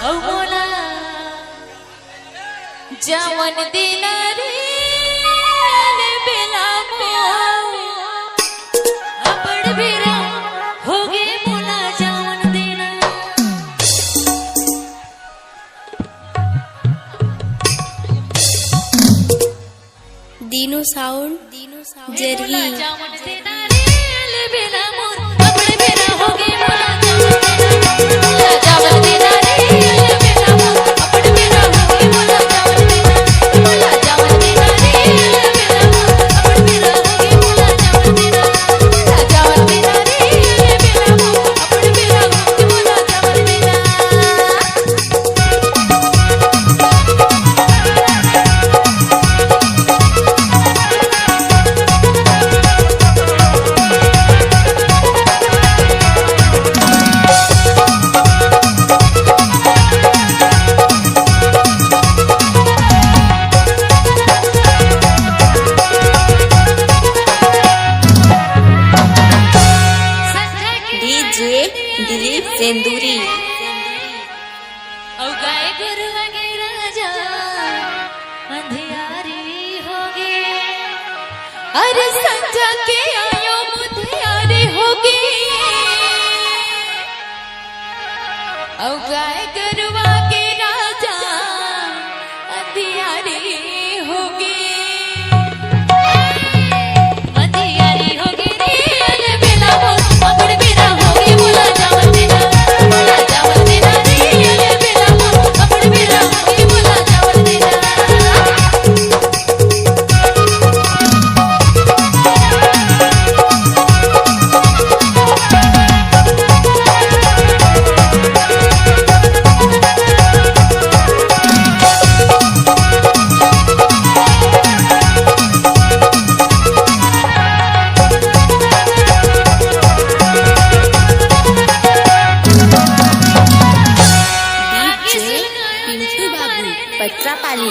मोला जावन देना रे बेला अपड़ बेरा हो गे मोला जावन देना। दीनू साउंड जरही जावन देना रे बेला मोर अपड़ बेरा हो गे मोला जावन देना रे बेला मोर अपड़ बेरा हो गे मोला जावन देना रे बेला मोर अपड़ बेरा हो गे मोला जावन देना रे बेला मोर अपड़ बेरा हो गे मोला जावन देना। दिलीप सेंदूरी गाय गुरु हगे राजा अंधियारी हो गे अरे संजा के आयो मुधियारी हो गे गाय गुरुआ के राजा अंधियारी हो गे अंधियारी हो गे रे अरे बेला मोर अपड़ बेरा हो गे मोला जावन देना रे अरे बेला मोर अपड़ बेरा हो गे मोला जावन देना। पिंटू बाबू पत्रापाली।